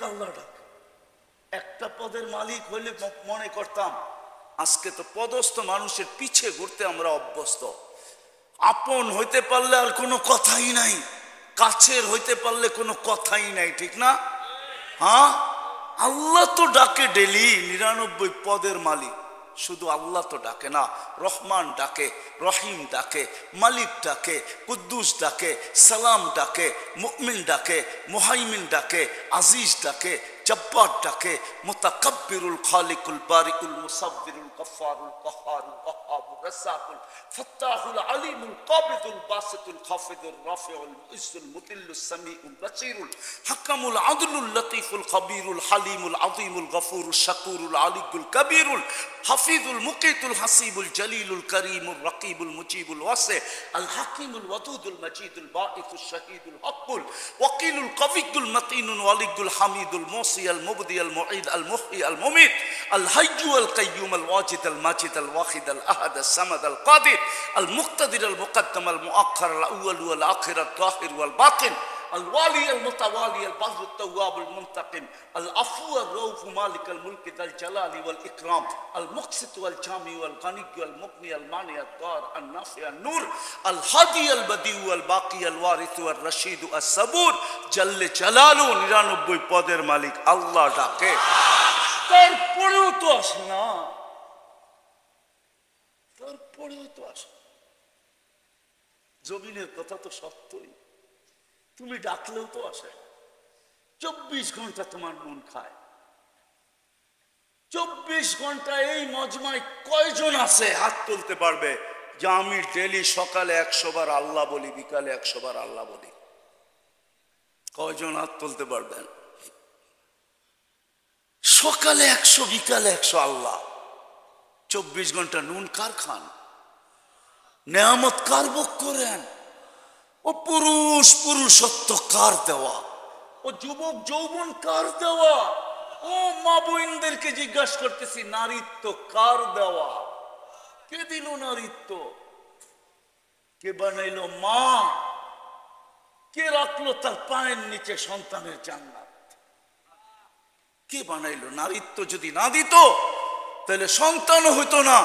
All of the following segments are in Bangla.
আল্লাহ ডাকে। একটা পদের মালিক হইলে মনে করতাম আজকে তো পদস্থ মানুষের পিছে ঘুরতে আমরা অভ্যস্ত। আপন হইতে পারলে আর কোনো কথাই নাই, কাছের হইতে পারলে কোনো কথাই নাই, ঠিক না? হ্যাঁ, আল্লাহ তো ডাকে ডেলি, 99 পদের মালিক। শুধু আল্লাহ তো ডাকে না, রহমান ডাকে, রহিম ডাকে, মালিক ডাকে, কুদ্দুস ডাকে, সালাম ডাকে, মুমিন ডাকে, মুহাইমিন ডাকে, আজিজ ডাকে, জব্বার ডাকে, মুতাকাব্বিরুল খালিকুল বারিকুল মুসাব্বিরুল গফফারুল কাহ্হারুল ওয়াহ্হাবুর রাজ্জাকুল ফাত্তাহুল আলিমুল কাবিদুল বাসিতুল খাফিদুর রাফিউল মুইজ্জুল মুতিল্লুস সামিউল বাসীরুল হাকামুল আদলুল লতীফুল খবীরুল হালিমুল আযীমুল গফুরুল শাকুরুল আলিয়ুল কবীরুল হাফিজুল মুকিতুল হাসিবুল জলিলুল করিমুর রকিবুল মুজিবুল ওয়াসি আল হাকিমুল ওয়াদুদুল মজিদুল বাঈসুল শাহীদুল হকুল ওয়াকিলুল কবিয়ুল মতিনুল ওয়ালিয়ুল হামিদুল মুসি আল মুবদি আল মুঈদ আল মুহয়ি আল মুমীত আল হাইয়্যু আল কাইয়্যুম আল ওয়াজিদ আল মাজিদ আল ওয়াহিদ আল আহাদ আল সামাদ আল কাদির আল মুক্তাদির আল মুকদ্দম আল মুআখ্খার আল আউয়াল ওয়াল আখির আল যাহির ওয়াল বাতিন الوالي المتوالي البر التواب المنتقم العفو الرؤوف مالك الملك ذا الجلال والإكرام المقسط والجامع والغني والمغني المانع الضار النافع النور الهادي البديع الباقي الوارث والرشيد الصبور جل جلاله 99 পদের মালিক আল্লাহ ডাকে। তারপরেও তো আসে না, তারপরেও তো আসে। জমিনের কথা তো সত্যই, তুমি ডাকলেও তো আসে। 24 ঘন্টা তোমার মন খায়। 24 ঘন্টা এই মজমায় কয়জন আছে হাত তুলতে পারবে যে আমি ডেলি সকালে 100 বার আল্লাহ বলি, বিকালে 100 বার আল্লাহ বলি? কয়জন হাত তুলতে পারবেন? সকালে 100, বিকালে 100 আল্লাহ। 24 ঘন্টা নুন কার খান? নেয়ামত কার ভোগ করেন? ও পুরুষ পুরুষত্ব কার দেওয়া? ও যুবক যৌবন কার দেওয়া? ও মা বোনদেরকে জিজ্ঞাসা করতেছি, নারীত্ব কার দেওয়া? কে দিল নারীত্ব? কে বানাইলো মা? কে রাখলো তার পায়ের নিচে সন্তানের জান্নাত? কে বানাইলো? নারীত্ব যদি না দিত তাহলে সন্তানও হইতো না,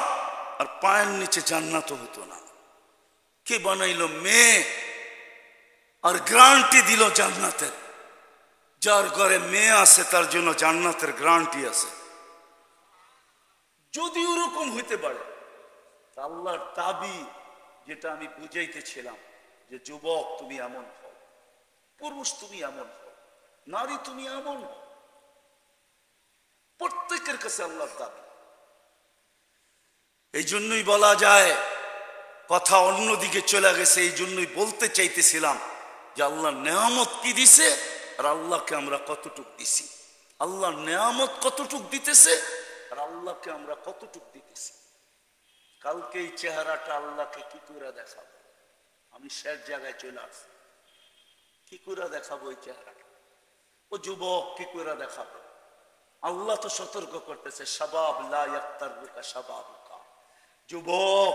আর পায়ের নিচে জান্নাতও হইতো না। কে বানাইলো মেয়ে আর গ্যারান্টি দিল জান্নাতের? যার ঘরে মেয়ে আছে তার জন্য জান্নাতের গ্যারান্টি আছে। যদি ওরকম হইতে পারে, আল্লাহর দাবি যেটা আমি বুঝাইতেছিলাম যে যুবক তুমি এমন হও, পুরুষ তুমি এমন হও, নারী তুমি এমন হও, প্রত্যেকের কাছে আল্লাহর দাবি। এই জন্যই বলা যায়, কথা অন্যদিকে চলে গেছে, এই জন্যই বলতে চাইতেছিলাম যে আল্লাহর নেয়ামত কি দিছে আর আল্লাহকে আমরা কতটুক দিছি। আল্লাহর নেয়ামত কতটুক দিতেছে আর আল্লাহকে আমরা কতটুক দিতেছি। কালকে এই চেহারাটা আল্লাহকে কি করে দেখাবো? আমি শেষ জায়গায় চলে আসছি। কি করে দেখাবো এই চেহারাটা? ও যুবক কি করে দেখাবো? আল্লাহ তো সতর্ক করতেছে, শাবাব লা ইয়াক্তারুকা শাবাবুকা। যুবক,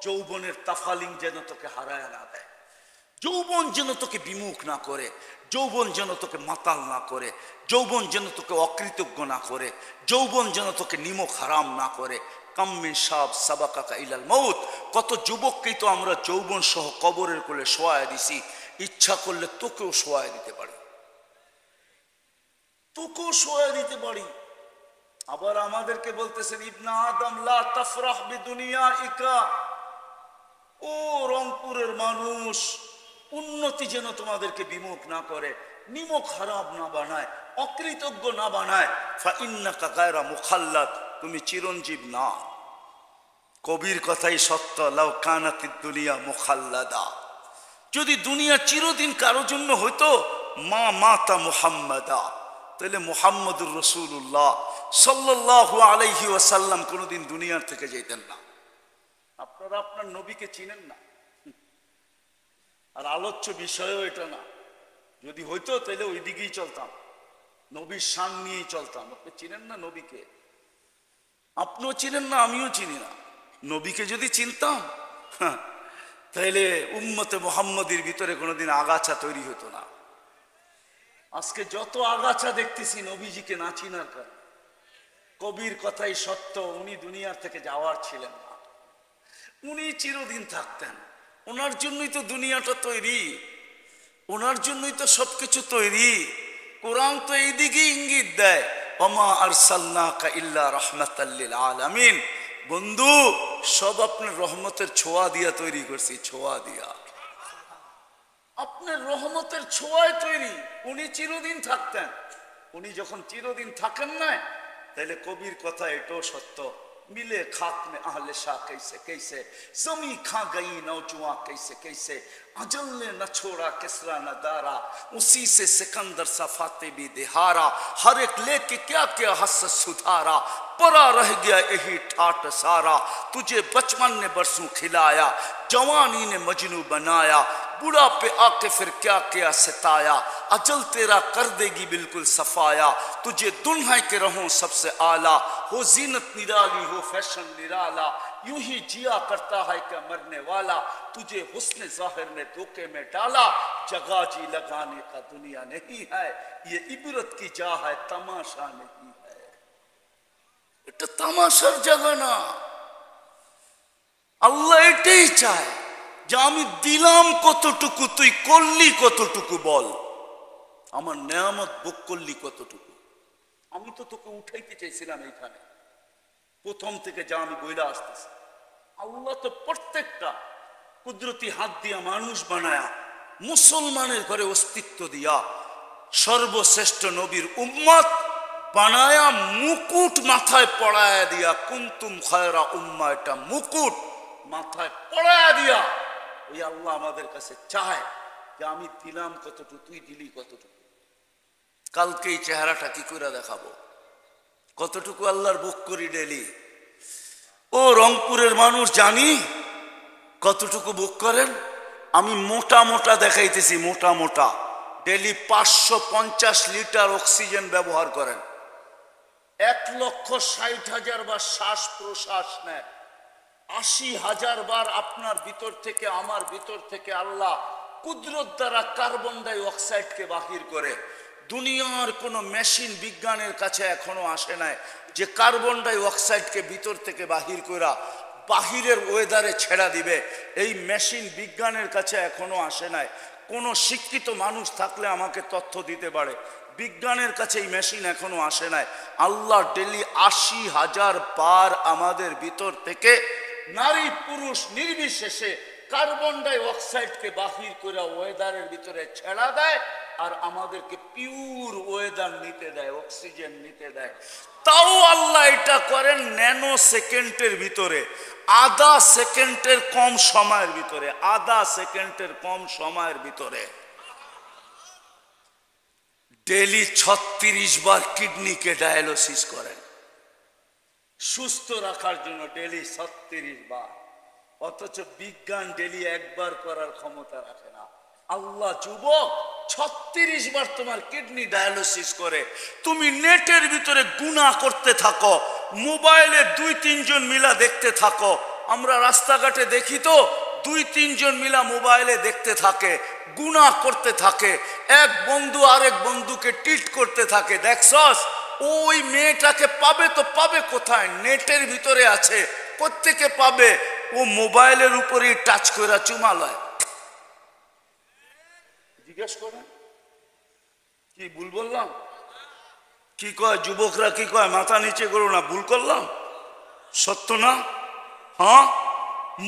যৌবনের তাফালিং যেন তোকে হারায় না দেয়, যৌবন যেন তোকে বিমুখ না করে, যৌবন যেন তোকে মাতাল না করে, যৌবন যেন তোকে অকৃতজ্ঞ না করে, যৌবন যেন তোকে নিমক হারাম না করে। কাম্মিন শাব সাবাকাকা ইলাল মউত। কত যুবককেই তো আমরা যৌবন সহ কবরের কোলে শোয়ায় দিছি। ইচ্ছা করলে তোকেও শোয়ায় দিতে পারি, তোকেও শোয়ায় দিতে পারি। আবার আমাদেরকে বলতেছেন, ইবনা আদম লা তাফরাহ বিদুনিয়াইকা। ও রংপুরের মানুষ, উন্নতি যেন তোমাদেরকে বিমুখ না করে, নিমক হারাম না বানায়, অকৃতজ্ঞ না বানায়। ফা ইন্নাকা গায়রা মুখাল্লাদ, তুমি চিরঞ্জীব না। কবির কথাই সত্য, লাউ কানাতিদ দুনিয়া মুখাল্লাদা। যদি দুনিয়া চিরদিন কারো জন্য হইতো, মা মাতা মুহাম্মাদা, তাহলে মুহাম্মদুর রাসূলুল্লাহ সাল্লাল্লাহু আলাইহি ওয়াসাল্লাম কোনোদিন দুনিয়ার থেকে যেতেন না। আপনারা আপনার নবীকে চিনেন না, আর আলোচ্য বিষয়ও এটা না। যদি হইতো তাহলে ওই দিকেই চলতাম, নবীর শান নিয়েই চলতাম। আপনি চিনেন না নবীকে, আপনিও চিনেন না, আমিও চিনি না। নবীকে যদি চিনতাম তাহলে উম্মতে মুহাম্মদীর ভিতরে কোনোদিন আগাছা তৈরি হতো না। আজকে যত আগাছা দেখতেছি নবীজিকে না চিনার কারণে। কবির কথাই সত্য, উনি দুনিয়ার থেকে যাওয়ার ছিলেন না, উনি চিরদিন থাকতেন। ওনার জন্যই তো দুনিয়াটা তৈরি, ওনার জন্যই তো সবকিছু তৈরি। কোরআন তো এইদিকে ইঙ্গিত দেয়, ওমা আরসালনাকা ইল্লা রাহমাতাল লিল আলামিন। বন্ধু, সব আপনার রহমতের ছোঁয়া দিয়া তৈরি করছি, ছোঁয়া দিয়া, আপনার রহমতের ছোঁয়ায় তৈরি। উনি চিরদিন থাকতেন, উনি যখন চিরদিন থাকেন না, তাহলে কবির কথা এটাও সত্য, मिले खाक में अहले शाह कैसे कैसे, जमी खा गई नौजुआ कैसे कैसे, अजल ने न छोड़ा किसरा न दारा, उसी से सिकंदर सफाते भी दिहारा, हर एक लेके क्या क्या हस सुधारा, परा रह गया यही ठाट सारा, तुझे बचपन ने बरसों खिलाया, जवानी ने मजनू बनाया, बुढ़ा पे आके फिर क्या क्या सताया, अजल तेरा कर देगी बिल्कुल सफाया, तुझे दुल्हन के रहूं सबसे आला, हो जीनत निराली हो फैशन निराला, यूं ही जिया करता है क्या मरने वाला, तुझे हुस्न जाहिर ने धोखे में डाला, जगह जी लगाने का दुनिया नहीं है, ये इबरत की जा है तमाशा नहीं है। এটা তামাশার জায়গা না, আল্লাহ এটাই চায় যে আমি দিলাম কতটুকু, তুই করলি কতটুকু, বল আমার নেয়ামত ভোগ করলি কতটুকু। আমি তো তোকে উঠাইতে চাইছিলাম এইখানে, প্রথম থেকে যা আমি বইলা আসতেছি। আল্লাহ তো প্রত্যেকটা কুদরতি হাত দিয়া মানুষ বানায়া, মুসলমানের ঘরে অস্তিত্ব দিয়া, সর্বশ্রেষ্ঠ নবীর উম্মত বানায়া, মুকুট মাথায় পড়ায়া দিয়া, কুনতুম খায়রা উম্মাহ, এটা মুকুট মাথায় পড়ায়া দিয়া, ওই আল্লাহ আমাদের কাছে চায় যে আমি দিলাম কতটুকু, তুই দিলি কতটুকু। কালকে এই চেহারাটা কি করে দেখাবো, কতটুকু আল্লাহর বুক করি ডেলি। ও রংপুরের মানুষ জানি কতটুকু বুক করেন। আমি মোটা মোটা দেখাইতেছি, মোটা মোটা ডেলি 550 লিটার অক্সিজেন ব্যবহার করেন, 1,60,000 বার শ্বাস প্রশ্বাস নেয়, 80,000 বার আপনার ভিতর থেকে আমার ভিতর থেকে আল্লাহ কুদরত দ্বারা কার্বন ডাই অক্সাইডকে বাহির করে। দুনিয়ার কোনো মেশিন বিজ্ঞানের কাছে এখনো আসে নাই যে কার্বন ডাই অক্সাইডকে ভিতর থেকে বাহির করা বাহিরের ওয়েদারে ছেড়া দিবে। এই মেশিন বিজ্ঞানের কাছে এখনো আসে নাই। কোনো শিক্ষিত মানুষ থাকলে আমাকে তথ্য দিতে পারে, বিজ্ঞানের কাছে এই মেশিন এখনো আসে নাই। আল্লাহ ডেলি 80,000 বার আমাদের ভিতর থেকে নারী পুরুষ নির্বিশেষে কার্বন ডাই অক্সাইডকে বাহির করে ওয়েদারের ভিতরে ছেড়া দেয়, আর আমাদেরকে পিওর ওয়েদার নিতে দেয়, অক্সিজেন নিতে দেয়। তাও আল্লাহ এটা করেন ন্যানো সেকেন্ডের ভিতরে, আধা সেকেন্ডের কম সময়ের ভিতরে, আধা সেকেন্ডের কম সময়ের ভিতরে। ডেলি 36 বার কিডনিকে ডায়ালিসিস করেন সুস্থ রাখার জন্য, ডেলি 36 বার। অথচ বিজ্ঞান ডেলি একবার করার ক্ষমতা রাখে না। আল্লাহ যুবক 36 বার তোমার কিডনি ডায়ালিসিস করে। তুমি নেটের ভিতরে গুনাহ করতে থাকো, মোবাইলে 2-3 জন মিলা দেখতে থাকো। আমরা রাস্তাঘাটে দেখি তো 2-3 জন মিলা মোবাইলে দেখতে থাকে, গুনাহ করতে থাকে, এক বন্ধু আরেক বন্ধুকে টিট করতে থাকে। দেখছস, ওই মেয়েটাকে পাবে তো পাবে কোথায়? নেটের ভিতরে আছে, কোত্থেকে পাবে? ও মোবাইলের উপরেই টাচ করে চুমা লয়। জিজ্ঞেস করেন কি ভুল বললাম? কি কয় যুবকরা, কি কয় মাথা নিচে করো না, ভুল করলাম? সত্য না? হ্যাঁ,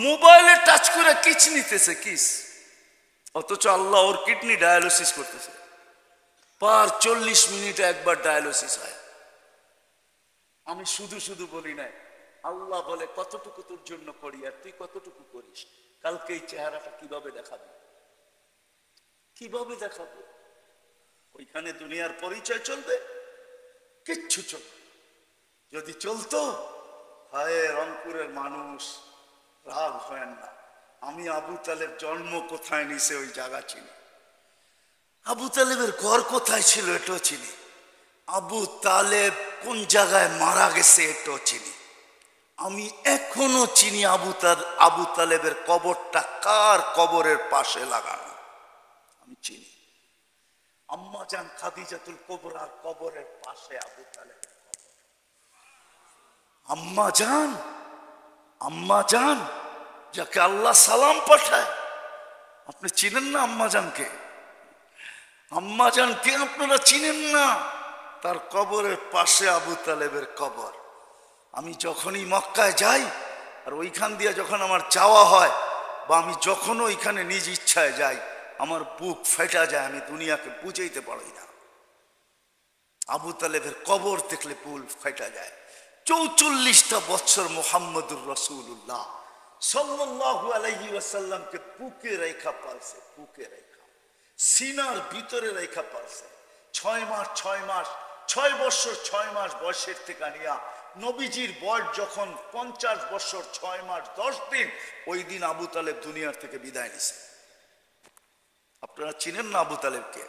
মোবাইলে টাচ করে কিচ নিতেছে, কিস। অথচ আল্লাহ ওর কিডনি ডায়ালিসিস করতেছে, পার 40 মিনিটে একবার ডায়ালিসিস হয়। আমি শুধু শুধু বলি নাই, আল্লাহ বলে কতটুকু তোর জন্য করি আর তুই কতটুকু করিস। কালকে এই চেহারাটা কিভাবে দেখাবে, কিভাবে দেখাবো? ওইখানে দুনিয়ার পরিচয় চলবে? কিচ্ছু চলবে। যদি চলতো, হায় রংপুরের মানুষ রাগ হয় না। আমি আবু তালেব জন্ম কোথায় নিছে ওই জায়গা চিনি, আবু তালেবের ঘর কোথায় ছিল এটাও চিনি, আবু তালেব কোন জায়গায় মারা গেছে এটাও চিনি। আমি এখনো চিনি আবু তালেবের কবরটা কার কবরের পাশে লাগানো, আমি চিনি। আম্মা জান খাদিজাতুল কুবরার কবরের পাশে আবু তালেব। আম্মা জান যাকে আল্লাহ সালাম পাঠায়, আপনি চিনেন না আম্মা জানকে? আম্মা জানকে আপনারা চিনেন না? তার কবরের পাশে আবু তালেবের কবর। আমি যখনই মক্কায় যাই আর ওইখান দিয়ে যখন আমার যাওয়া হয়, বা আমি যখনও ওইখানে নিজ ইচ্ছায় যাই, আমার বুক ফেটা যায়, আমি দুনিয়াকে বুঝাইতে পারি না। আবু তালেবের কবর দেখলে বুক ফেটা যায়। 44টা বছর মুহাম্মদুর রাসূলুল্লাহ সাল্লাল্লাহু আলাইহি ওয়াসাল্লামকে বুকে রেখা পালছে, বুকে রেখা, সিনার ভিতরে রেখা পালছে। 6 বছর 6 মাস বয়সের থেকে নিয়া নবীজির বয়স যখন 50 বছর 6 মাস 10 দিন, ওই দিন আবু তালেব দুনিয়ার থেকে বিদায় নিছে। আপনারা চিনেন না আবু তালেবকে?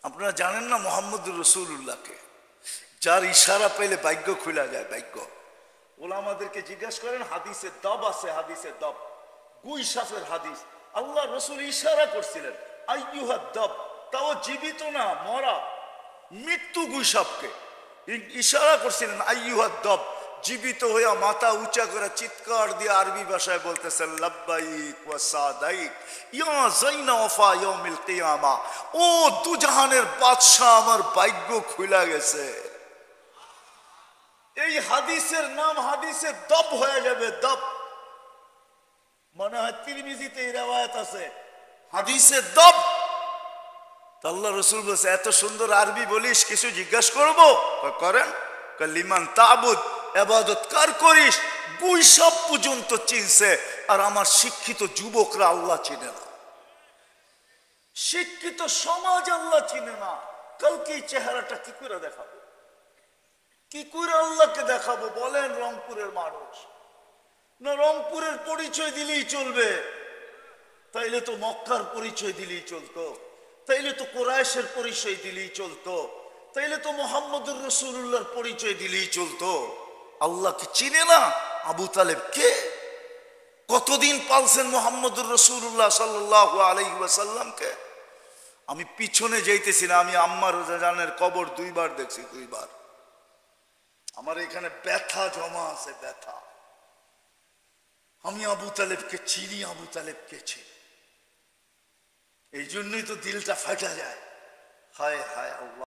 আপনারা জানেন না মুহাম্মদুর রাসূলুল্লাহকে? যার ইশারা পেলে ভাগ্য খুলে যায়, ভাগ্য। ওলামাদেরকে জিজ্ঞাসা করেন, হাদিসে দব আছে, হাদিসে দব, গুইসাফের হাদিস। আল্লাহ রসুল ইশারা করছিলেন আইয়ুহা দব, তাও জীবিত না, মরা, মৃত্যু গুইসাফকে ইশারা করছিলেন আইয়ুহা দব। জীবিত হইয়া মাথা উঁচা করে চিৎকার দিয়ে আরবি ভাষায় বলতেছেন লাব্বাইক ওয়া সাদাইক ইয়া যাইনা ওয়াফা ইয়াউমিল কিয়ামা। ও দুজাহানের বাদশা, আমার ভাগ্য খুলে গেছে। এই হাদিসের নাম হাদিসে দব হয়ে যাবে, দব। মনে হয় তিরমিজিতে এই রিওয়ায়াত আছে, হাদিসে দব। আল্লাহ রসুল বলছে, এত সুন্দর আরবি বলিস, কিছু জিজ্ঞাসা করবো? করেন। লিমান তাবুদ, ইবাদত কার করিস? গুইসাপ পর্যন্ত চিনছে, আর আমার শিক্ষিত যুবকরা আল্লাহ চিনে না, শিক্ষিত সমাজ আল্লাহ চিনে না। কালকে এই চেহারাটা কি করে দেখাবো, কি করে আল্লাহকে দেখাবো বলেন? রংপুরের মানুষ না, রংপুরের পরিচয় দিলেই চলবে? তাইলে তো মক্কার পরিচয় দিলেই চলতো, তাইলে তো কুরাইশের পরিচয় দিলেই চলতো, তাইলে তো মুহাম্মদুর রাসূলুল্লাহর পরিচয় দিলেই চলতো। আল্লাহকে চিনে না? আবু তালেব কে? কতদিন পালছেন মুহাম্মদুর রাসূলুল্লাহ সাল্লাল্লাহু আলাইহি ওয়াসাল্লামকে? আমি পিছনে যাইতেছি না, আমি আম্মা জানের কবর 2 বার দেখছি, 2 বার। আমার এখানে ব্যথা জমা আছে, ব্যথা। আমি আবু তালেবকে চিনি, আবু তালেবকে চিনি, এই জন্যই তো দিলটা ফাটা যায়। হায় হায় আল্লাহ।